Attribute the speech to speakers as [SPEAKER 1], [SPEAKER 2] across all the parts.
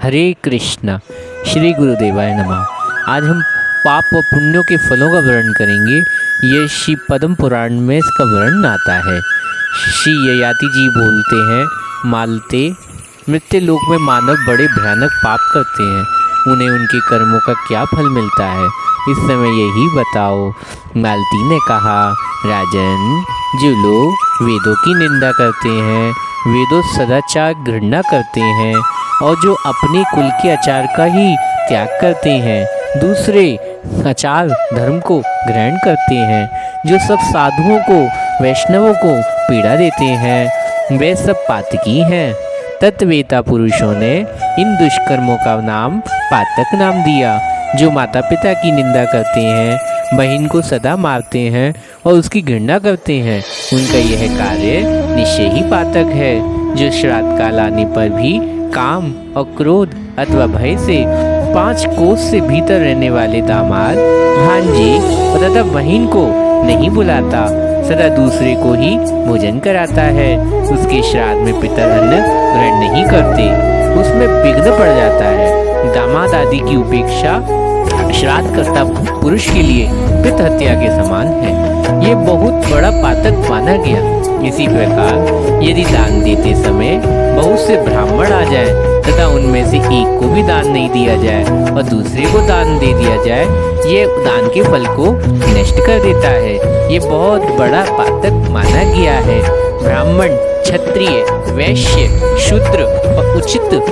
[SPEAKER 1] हरे कृष्णा। श्री गुरुदेवाय नमः। आज हम पाप व पुण्यों के फलों का वर्णन करेंगे। ये श्री पद्म पुराण में इसका वर्णन आता है। श्री ययाति जी बोलते हैं, मालते मृत्यु लोक में मानव बड़े भयानक पाप करते हैं, उन्हें उनके कर्मों का क्या फल मिलता है, इस समय यही बताओ। मालती ने कहा, राजन, जो लोग वेदों की निंदा करते हैं, वेदों सदाचार घृणा करते हैं और जो अपने कुल के आचार का ही त्याग करते हैं, दूसरे आचार धर्म को ग्रहण करते हैं, जो सब साधुओं को वैष्णवों को पीड़ा देते हैं, वे सब पातकी हैं। तत्वेता पुरुषों ने इन दुष्कर्मों का नाम पातक नाम दिया। जो माता पिता की निंदा करते हैं, बहन को सदा मारते हैं और उसकी घृणा करते हैं, उनका यह कार्य निश्चय ही पातक है। जो श्राद्ध काल आने पर भी काम और क्रोध अथवा भय से 5 कोस से भीतर रहने वाले दामाद, भांजे तथा बहन को नहीं बुलाता, सदा दूसरे को ही भोजन कराता है, उसके श्राद्ध में पितर अन्न ग्रहण नहीं करते, उसमें विघ्न पड़ जाता है। दामाद आदि की उपेक्षा श्राद्ध करता पुरुष के लिए पितृ हत्या के समान है। ये बहुत बड़ा पातक माना गया। इसी प्रकार यदि दान देते समय बहुत से ब्राह्मण आ जाए तथा उनमें से एक को भी दान नहीं दिया जाए और दूसरे को दान दे दिया जाए, ये दान के फल को नष्ट कर देता है। ये बहुत बड़ा पातक माना गया है। ब्राह्मण, क्षत्रिय, वैश्य, शूद्र और उचित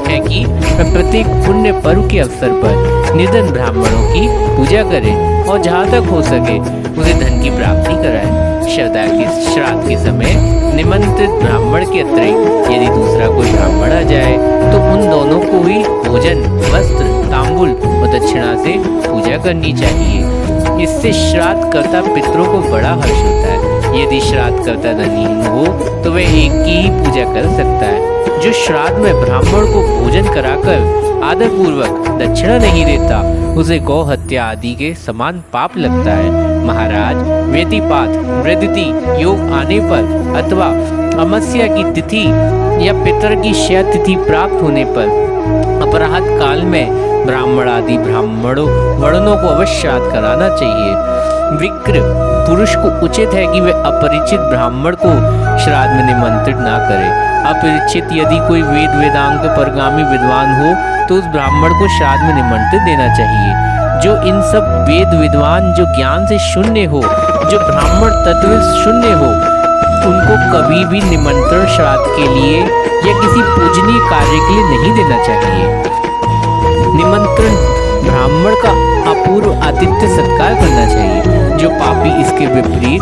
[SPEAKER 1] है कि प्रत्येक पुण्य पर्व के अवसर पर निर्धन ब्राह्मणों की पूजा करें और जहाँ तक हो सके उसे धन की प्राप्ति कराएं। श्राद्ध के समय निमंत्रित ब्राह्मण के अतिरिक्त यदि दूसरा कोई ब्राह्मण आ जाए तो उन दोनों को ही भोजन, वस्त्र, तांबुल और दक्षिणा से पूजा करनी चाहिए। इससे श्राद्ध कर्ता पितरों को बड़ा हर्ष होता है। यदि श्राद्ध कर्ता धनीहीन हो तो वह एक की ही पूजा कर सकता है। जो श्राद्ध में ब्राह्मण को भोजन कराकर आदर पूर्वक दक्षिणा नहीं देता, उसे गौ हत्या आदि के समान पाप लगता है। महाराज, व्यतिपात वृद्धि योग आने पर अथवा अमावस्या की तिथि या पितर की क्षय तिथि प्राप्त होने पर अपराह्न काल में ब्राह्मण आदि वर्णों को अवश्य श्राद्ध कराना चाहिए। विक्र पुरुष को उचित है कि वे अपरिचित ब्राह्मण को श्राद्ध में निमंत्रित ना करे। अपरिचित यदि कोई वेद वेदांग परगामी विद्वान हो तो उस ब्राह्मण को श्राद्ध में निमंत्रित देना चाहिए। जो इन सब वेद विद्वान जो ज्ञान से शून्य हो, जो ब्राह्मण तत्व शून्य हो, उनको कभी भी निमंत्रण श्राद्ध के लिए या किसी पूजनीय कार्य के लिए नहीं देना चाहिए। निमंत्रण ब्राह्मण का अपूर्व आतिथ्य सत्कार करना चाहिए। जो पापी इसके विपरीत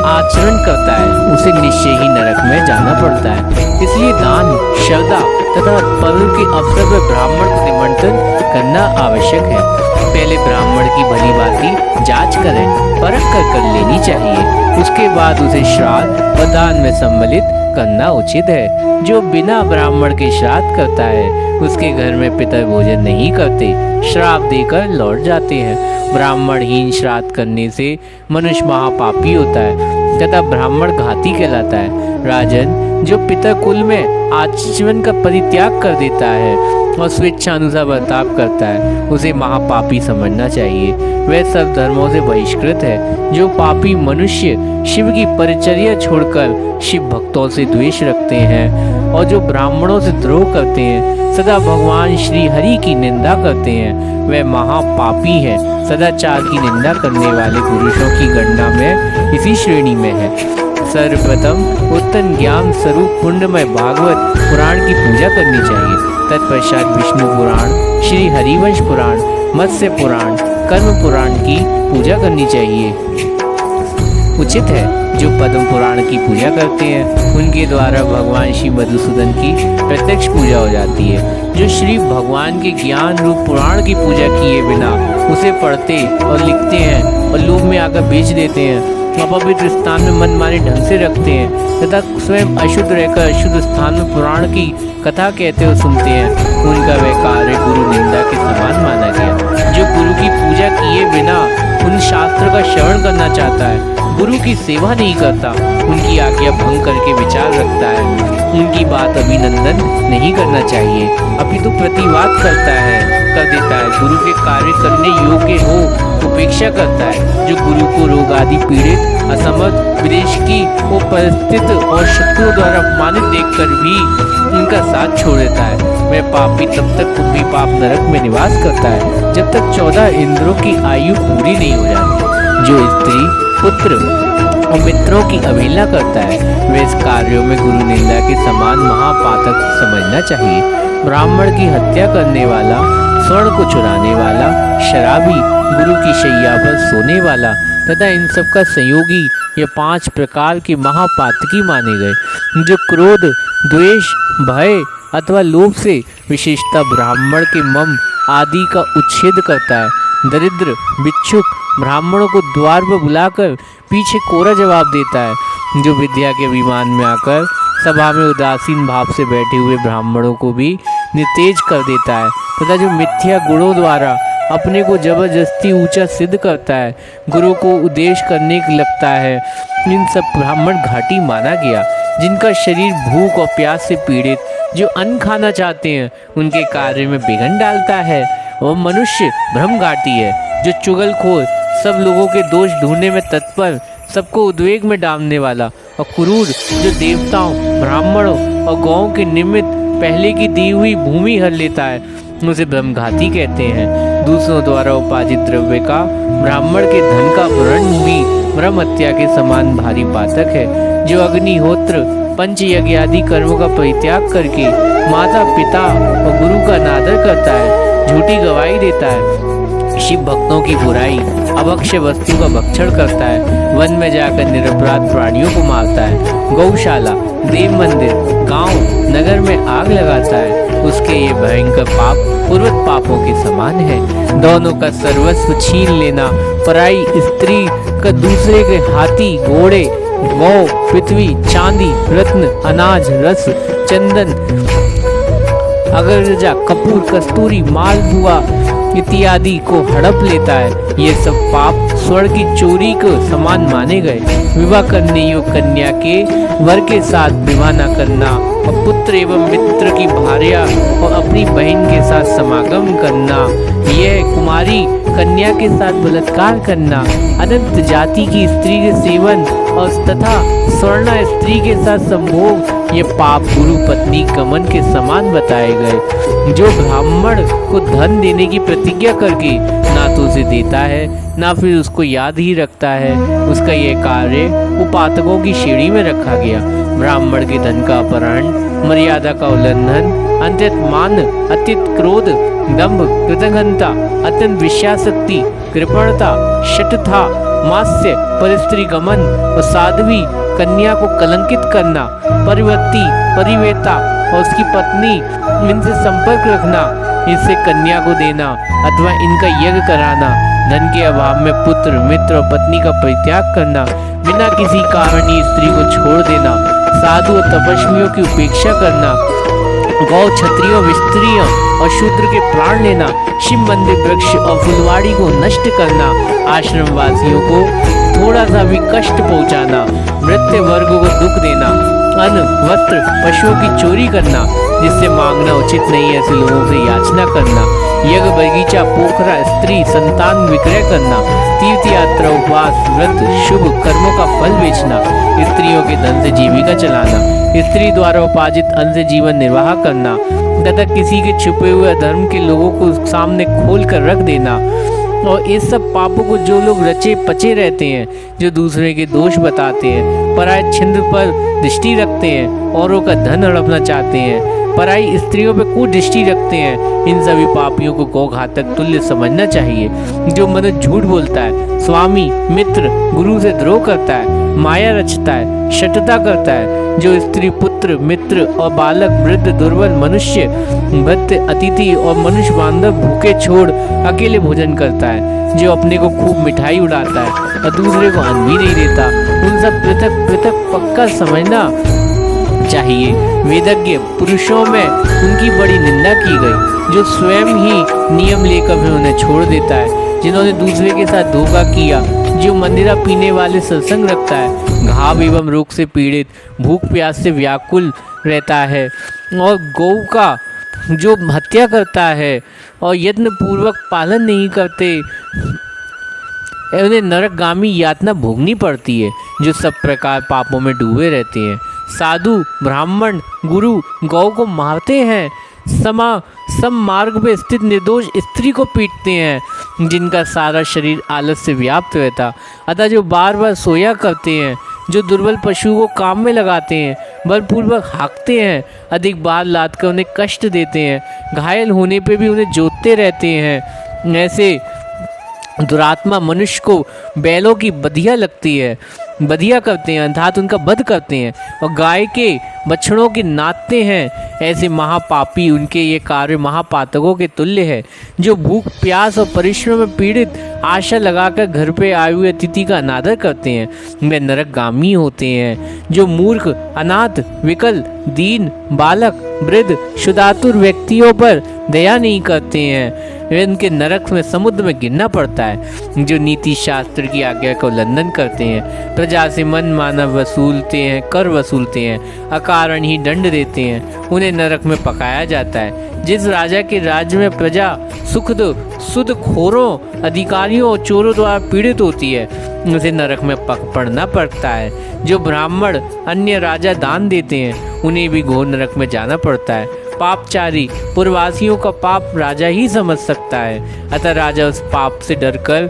[SPEAKER 1] आचरण करता है उसे निश्चय ही नरक में जाना पड़ता है। इसलिए दान, श्रद्धा तथा पर्व के अवसर पर ब्राह्मण को निमंत्रण करना आवश्यक है। पहले ब्राह्मण की भली भांति जांच करें, परख कर लेनी चाहिए। उसके बाद उसे श्राद्ध व दान में सम्मिलित करना उचित है। जो बिना ब्राह्मण के श्राद्ध करता है उसके घर में पितर भोजन नहीं करते, श्राप देकर लौट जाते हैं। ब्राह्मणहीन श्राद्ध करने से मनुष्य महापापी होता है तथा ब्राह्मण घाती कहलाता है। राजन, जो पितर कुल में आजीवन का परित्याग कर देता है और स्वेच्छानुसार बर्ताव करता है, उसे महापापी समझना चाहिए। वह सब धर्मों से बहिष्कृत है। जो पापी मनुष्य शिव की परिचर्या छोड़कर शिव भक्तों से द्वेष रखते हैं और जो ब्राह्मणों से द्रोह करते हैं, सदा भगवान श्री हरि की निंदा करते हैं, वह महापापी है। सदाचार की निंदा करने वाले पुरुषों की गणना में इसी श्रेणी में है। सर्वप्रथम उत्तम ज्ञान स्वरूप पुण्यमय भागवत पुराण की पूजा करनी चाहिए। तत्पश्चात विष्णु पुराण, श्री हरिवंश पुराण, मत्स्य पुराण, कर्म पुराण की पूजा करनी चाहिए। उचित है जो पद्म पुराण की पूजा करते हैं उनके द्वारा भगवान श्री मधुसूदन की प्रत्यक्ष पूजा हो जाती है। जो श्री भगवान के ज्ञान रूप पुराण की पूजा किए बिना उसे पढ़ते और लिखते हैं और लोभ में आकर बेच देते हैं, अपवित्र स्थान में मनमाने ढंग से रखते हैं तथा स्वयं अशुद्ध रहकर अशुद्ध स्थान में पुराण की कथा कहते और सुनते हैं, उनका वह कार्य गुरु निंदा के समान माना गया। जो गुरु की पूजा किए बिना उन शास्त्र का श्रवण करना चाहता है गुरु की सेवा नहीं करता, उनकी आज्ञा भंग करके विचार रखता है, उनकी बात अभिनंदन नहीं करना चाहिए, अपितु प्रतिवाद कर देता है, गुरु के कार्य करने योग्य हो उपेक्षा करता है, जो गुरु को रोग आदि पीड़ित, असमर्थ, विदेश की वो परिस्थिति और शत्रुओं द्वारा अपमानित देखकर भी उनका साथ छोड़ देता है, वह पापी तब तक कुंभी पाप नरक में निवास करता है जब तक 14 इंद्रों की आयु पूरी नहीं हो जाती। जो स्त्री, पुत्र और मित्रों की अवहेलना करता है, वह इस कार्यों में गुरु निंदा के समान महापातक समझना चाहिए। ब्राह्मण की हत्या करने वाला, स्वर्ण को चुराने वाला, शराबी, गुरु की शैया पर सोने वाला तथा इन सब का संयोगी, ये 5 प्रकार के महापातकी माने गए। जो क्रोध, द्वेष, भय अथवा लोभ से, विशेषता ब्राह्मण के मम आदि का उच्छेद करता है। दरिद्र, भिक्षुक ब्राह्मणों को द्वार पर बुलाकर पीछे कोरा जवाब देता है। जो विद्या के अभिमान में आकर सभा में उदासीन भाव से बैठे हुए ब्राह्मणों को भी नितेज कर देता है तथा जो मिथ्या गुणों द्वारा अपने को जबरदस्ती ऊंचा सिद्ध करता है, गुरु को उद्देश्य करने लगता है, इन सब ब्राह्मण घाटी माना गया। जिनका शरीर भूख और प्यास से पीड़ित, जो अन्न खाना चाहते हैं, उनके कार्य में विघ्न डालता है, वह मनुष्य भ्रम घाटी है। जो चुगलखोर, सब लोगों के दोष ढूंढने में तत्पर, सबको उद्वेग में डालने वाला और क्रूर, जो देवताओं, ब्राह्मणों और गौओं के निमित्त पहले की दी हुई भूमि हर लेता है, उसे ब्रह्मघाती कहते हैं। दूसरों द्वारा उपार्जित द्रव्य का, ब्राह्मण के धन का अपहरण भी ब्रह्म हत्या के समान भारी पातक है। जो अग्निहोत्र, पंच यज्ञ आदि कर्मों का परित्याग करके माता पिता और गुरु का अनादर करता है, झूठी गवाही देता है, शिव भक्तों की बुराई, अभक्ष्य वस्तु का भक्षण करता है, वन में जाकर निरपराध प्राणियों को मारता है, गौशाला, देव मंदिर, गांव, नगर में आग लगाता है, उसके ये भयंकर पाप पूर्वत पापों के समान है। दोनों का सर्वस्व छीन लेना, पराई स्त्री का दूसरे के हाथी, घोड़े, गौ, पृथ्वी, चांदी, रत्न, अनाज, रस, चंदन, अगरजा, कपूर, कस्तूरी, मालपुआ इत्यादि को हड़प लेता है। ये सब पाप स्वर्ण की चोरी को समान माने गए। विवाह करने योग्य कन्या के वर के साथ विवाह न करना और पुत्र एवं मित्र की भार्या और अपनी बहन के साथ समागम करना, यह कुमारी कन्या के साथ बलात्कार करना, अनंत जाति की स्त्री के सेवन और तथा स्वर्ण स्त्री के साथ संभोग, ये पाप गुरु पत्नी गमन के समान बताए गए। जो ब्राह्मण को धन देने की प्रतिज्ञा करके ना तो उसे देता है ना फिर उसको याद ही रखता है, उसका यह कार्य उपातकों की श्रेणी में रखा गया। ब्राह्मण के धन का अपहरण, मर्यादा का उल्लंघन, अत्यंत मान, अत्यंत क्रोध, दंभ, कृतघ्नता, अत्यंत विषयासक्ति, कृपणता, शठता, मात्स्य, परस्त्री गमन और साध्वी कन्या को कलंकित करना, परिवर्ती, परिवेता और उसकी पत्नी, इनसे संपर्क रखना, इससे कन्या को देना अथवा इनका यज्ञ कराना, धन के अभाव में पुत्र, मित्र और पत्नी का परित्याग करना, बिना किसी कारण स्त्री को छोड़ देना, साधु और तपस्वियों की उपेक्षा करना, गौ, क्षत्रियों, विस्त्रियों और शूद्र के प्राण लेना, शिव मंदिर, वृक्ष और फुलवाड़ी को नष्ट करना, आश्रम वासियों को थोड़ा सा भी कष्ट पहुंचाना, मृत्यु वर्ग को दुख देना, अन्न, वस्त्र, पशुओं की चोरी करना, जिससे मांगना उचित नहीं ऐसे लोगों से याचना करना, यज्ञ, बगीचा, पोखरा, स्त्री, संतान विक्रय करना, तीर्थ यात्रा, उपवास, व्रत, शुभ कर्मों का फल बेचना, स्त्रियों के धन से जीविका चलाना, स्त्री द्वारा उपार्जित अन्न से जीवन निर्वाह करना तथा किसी के छुपे हुए धर्म के लोगों को सामने खोल कर रख देना। और इस सब पापों को जो लोग रचे पचे रहते हैं, जो दूसरे के दोष बताते हैं, पराय छिंद पर दृष्टि रखते हैं, औरों का धन हड़पना चाहते हैं, पराई स्त्रियों पर कुदृष्टि रखते हैं, इन सभी पापियों को गौघातक तुल्य समझना चाहिए। जो मनुष्य झूठ बोलता है, स्वामी, मित्र, गुरु से द्रोह करता है, माया रचता है, शठता करता है, जो स्त्री, पुत्र, मित्र और बालक, वृद्ध, दुर्बल, मनुष्य, भृत्य, अतिथि और मनुष्य बांधव भूखे छोड़ अकेले भोजन करता है, जो अपने को खूब मिठाई उड़ाता है और दूसरे को अन्न भी नहीं देता, उन सब पृथक पृथक पक्का समझना चाहिए। वेदज्ञ पुरुषों में उनकी बड़ी निंदा की गई, जो स्वयं ही नियम लेकर भी उन्हें छोड़ देता है, जिन्होंने दूसरे के साथ धोखा किया, जो मदिरा पीने वाले सत्संग रखता है, घाव एवं रोग से पीड़ित, भूख प्यास से व्याकुल रहता है, और गौ का जो हत्या करता है और यत्न पूर्वक पालन नहीं करते, उन्हें नरकगामी यातना भोगनी पड़ती है, जो सब प्रकार पापों में डूबे रहते हैं। साधु, ब्राह्मण, गुरु गौ को मारते हैं, सम मार्ग में स्थित निर्दोष स्त्री को पीटते हैं, जिनका सारा शरीर आलस से व्याप्त रहता, अतः जो बार बार सोया करते हैं, जो दुर्बल पशु को काम में लगाते हैं, बलपूर्वक हाँकते हैं, अधिक बार लाद कर उन्हें कष्ट देते हैं, घायल होने पे भी उन्हें जोतते रहते हैं, ऐसे दुरात्मा मनुष्य को बैलों की बधिया करते हैं, अर्थात उनका वध करते हैं, और गाय के बछड़ों के नाचते हैं। ऐसे महापापी उनके ये कार्य महापातकों के तुल्य है, जो भूख प्यास और परिश्रम में पीड़ित आशा लगाकर घर पे आए हुए अतिथि का अनादर करते हैं, वे नरकगामी होते हैं। जो मूर्ख, अनाथ, विकल, दीन, बालक, वृद्ध, शुदातुर व्यक्तियों पर दया नहीं करते हैं, वे उनके नरक में समुद्र में गिरना पड़ता है। जो नीति शास्त्र की आज्ञा का उल्लंघन करते हैं, प्रजा से मन मानव वसूलते हैं, कर वसूलते हैं, अकारण ही दंड देते हैं, उन्हें नरक में पकाया जाता है। जिस राजा के राज्य में प्रजा सुध खोरों, अधिकारियों और चोरों द्वारा पीड़ित होती है, उसे नरक में पड़ना पड़ता है। जो ब्राह्मण अन्य राजा दान देते हैं, उन्हें भी घोर नरक में जाना पड़ता है। पापचारी पूर्ववासियों का पाप राजा ही समझ सकता है, अतः राजा उस पाप से डरकर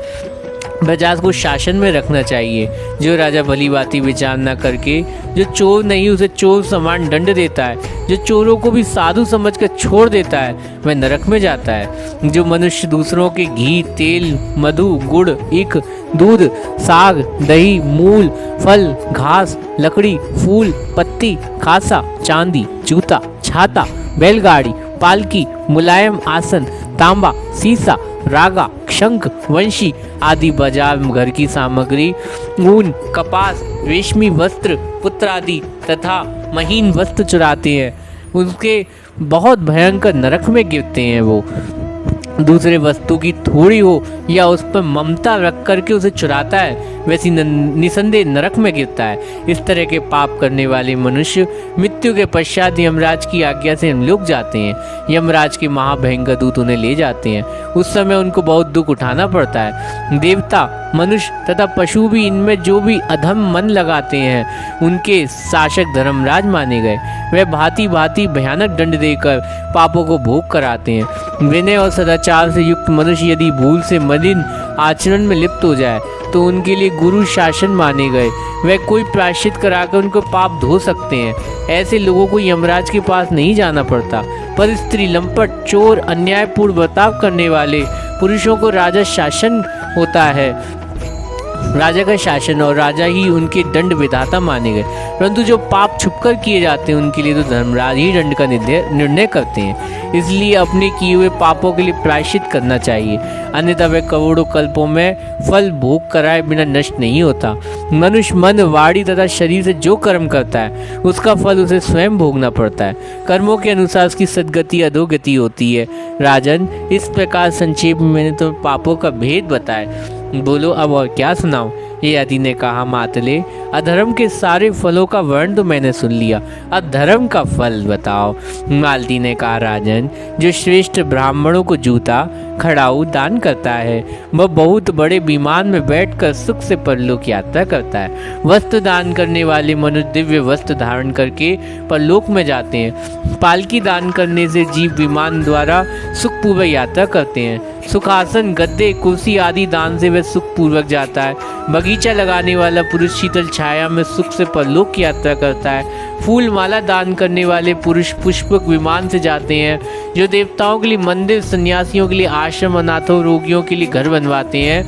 [SPEAKER 1] प्रजा को शासन में रखना चाहिए। जो राजा भली बाती विचार न करके जो चोर नहीं उसे चोर समान दंड देता है, जो चोरों को भी साधु समझकर छोड़ देता है, वह नरक में जाता है। जो मनुष्य दूसरों के घी, तेल, मधु, गुड़, ईख, दूध, साग, दही, मूल, फल, घास, लकड़ी, फूल, पत्ती, खासा, चांदी, जूता, छाता, बैलगाड़ी, पालकी, मुलायम आसन, तांबा, सीसा, रागा, शंख, वंशी आदि बाजार घर की सामग्री, ऊन, कपास, रेशमी वस्त्र, पुत्र आदि तथा महीन वस्त्र चुराते हैं, उनके बहुत भयंकर नरक में गिरते हैं। वो दूसरे वस्तु की थोड़ी हो या उस पर ममता रख करके उसे चुराता है, वैसी निसंदेह नरक में गिरता है। इस तरह के पाप करने वाले मनुष्य मृत्यु के पश्चात यमराज की आज्ञा से लोग जाते हैं। यमराज के महाभयंकर दूत उन्हें ले जाते हैं। उस समय उनको बहुत दुख उठाना पड़ता है। देवता, मनुष्य तथा पशु भी इनमें जो भी अधम मन लगाते हैं, उनके शासक धर्मराज माने गए। वे भांति भांति भयानक दंड देकर पापों को भोग कराते हैं। विनय और सदाचार से युक्त मनुष्य यदि भूल से मलिन आचरण में लिप्त हो जाए तो उनके लिए गुरु शासन माने गए। वे कोई प्रायश्चित कराकर उनको पाप धो सकते हैं। ऐसे लोगों को यमराज के पास नहीं जाना पड़ता, पर स्त्री, लंपट, चोर, अन्यायपूर्ण बर्ताव करने वाले पुरुषों को राजा शासन होता है। राजा का शासन और राजा ही उनके दंड विधाता माने गए। परंतु जो पाप छुपकर किए जाते हैं उनके लिए तो धर्मराज ही दंड का निर्णय करते हैं। इसलिए अपने किए हुए पापों के लिए प्रायश्चित करना चाहिए, अन्यथा वे करोड़ों कल्पों में फल भोग कराए बिना नष्ट नहीं होता। मनुष्य मन, वाणी तथा शरीर से जो कर्म करता है उसका फल उसे स्वयं भोगना पड़ता है। कर्मों के अनुसार उसकी सद्गति अधोगति होती है। राजन, इस प्रकार संक्षेप में मैंने तुम्हें पापों का भेद बताया, बोलो अब और क्या सुनाऊं। ययाति ने कहा, मातले, अधर्म के सारे फलों का वर्ण तो मैंने सुन लिया, अब धर्म का फल बताओ। मालती ने कहा, राजन, जो श्रेष्ठ ब्राह्मणों को जूता, खड़ाऊ दान करता है वह बहुत बड़े विमान में बैठकर सुख से परलोक यात्रा करता है। वस्त्र दान करने वाले मनुष्य दिव्य वस्त्र धारण करके परलोक में जाते हैं। पालकी दान करने से जीव विमान द्वारा सुखपूर्वक यात्रा करते हैं। सुखासन, गद्दे, कुर्सी आदि दान से वह सुखपूर्वक जाता है। बगीचा लगाने वाला पुरुष शीतल छाया में सुख से परलोक की यात्रा करता है। फूल माला दान करने वाले पुरुष पुष्पक विमान से जाते हैं। जो देवताओं के लिए मंदिर, सन्यासियों के लिए आश्रम, अनाथों, रोगियों के लिए घर बनवाते हैं,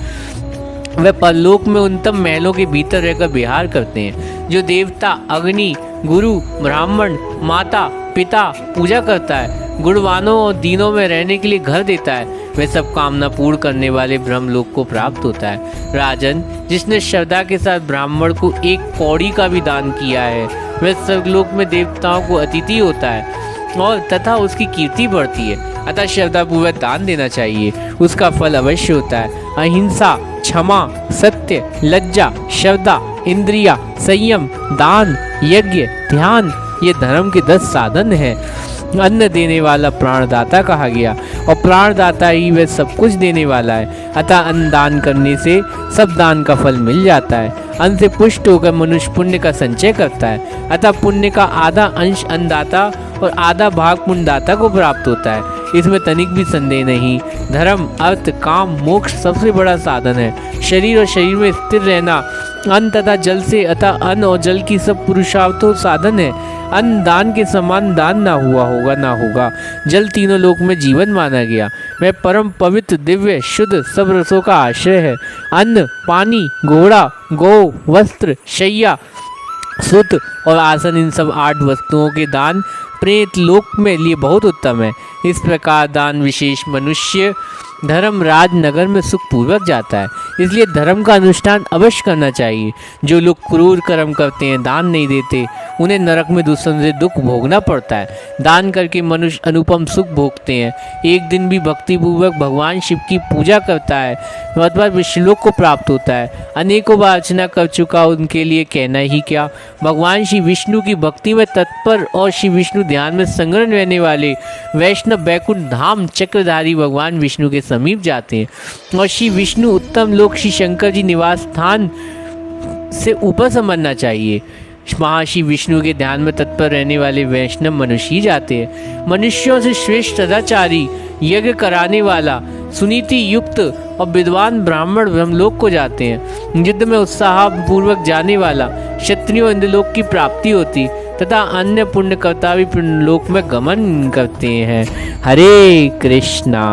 [SPEAKER 1] वे परलोक में उन्नतम महलों के भीतर रहकर विहार करते हैं। जो देवता, अग्नि, गुरु, ब्राह्मण, माता, पिता पूजा करता है, गुणवानों और दीनों में रहने के लिए घर देता है, वे सब कामना पूर्ण करने वाले ब्रह्मलोक को प्राप्त होता है। राजन, जिसने श्रद्धा के साथ ब्राह्मण को एक कौड़ी का भी दान किया है, वह स्वर्गलोक में देवताओं को अतिथि होता है। और तथा उसकी कीर्ति बढ़ती है। अतः श्रद्धापूर्वक दान देना चाहिए, उसका फल अवश्य होता है। अहिंसा, क्षमा, सत्य, लज्जा, श्रद्धा, इंद्रिया, संयम, दान, यज्ञ, ध्यान, ये धर्म के 10 साधन हैं। अन्न देने वाला प्राणदाता कहा गया और प्राणदाता ही वह सब कुछ देने वाला है। अतः अन्न दान करने से सब दान का फल मिल जाता है। अन्न से पुष्ट होकर मनुष्य पुण्य का संचय करता है। अतः पुण्य का आधा अंश अन्नदाता और आधा भाग पुण्यदाता को प्राप्त होता है, इसमें तनिक भी संदेह नहीं। धर्म, अर्थ, काम, मोक्ष सबसे बड़ा साधन है। शरीर और शरीर में स्थिर रहना अन्न तथा जल से, अतः अन्न और जल की सब पुरुषार्थों साधन है। अन्न दान के समान दान ना होगा। जल तीनों लोक में जीवन माना गया। वह परम पवित्र, दिव्य, शुद्ध, सब रसों का आश्रय है। अन्न, पानी, घोड़ा, गौ, वस्त्र, शैया, सुत और आसन, इन सब 8 वस्तुओं के दान प्रेत लोक में लिए बहुत उत्तम है। इस प्रकार दान विशेष मनुष्य धर्म राज नगर में सुखपूर्वक जाता है। इसलिए धर्म का अनुष्ठान अवश्य करना चाहिए। जो लोग क्रूर कर्म करते हैं, दान नहीं देते, उन्हें नरक में दूसरों से दुख भोगना पड़ता है। दान करके मनुष्य अनुपम सुख भोगते हैं। एक दिन भी भक्तिपूर्वक भगवान शिव की पूजा करता है, मतलब विष्णुलोक को प्राप्त होता है। अनेकों बार अर्चना कर चुका, उनके लिए कहना ही क्या। भगवान श्री विष्णु की भक्ति में तत्पर और श्री विष्णु ध्यान में संग्रह रहने वाले वैष्णव बैकुंठ धाम चक्रधारी भगवान विष्णु के समीप जाते हैं और श्री विष्णु उत्तम लोक श्री शंकर जी निवास स्थान से ऊपर समझना चाहिए। महाश्री विष्णु के ध्यान में तत्पर रहने वाले वैष्णव मनुष्य ही जाते हैं। मनुष्यों से श्रेष्ठ सदाचारी, यज्ञ कराने वाला, सुनीति युक्त और विद्वान ब्राह्मण ब्रह्मलोक को जाते हैं। युद्ध में उत्साह पूर्वक जाने वाला क्षत्रियों इंद्रलोक की प्राप्ति होती तथा अन्य पुण्यकर्ता भी पुण्यलोक में गमन करते हैं। हरे कृष्णा।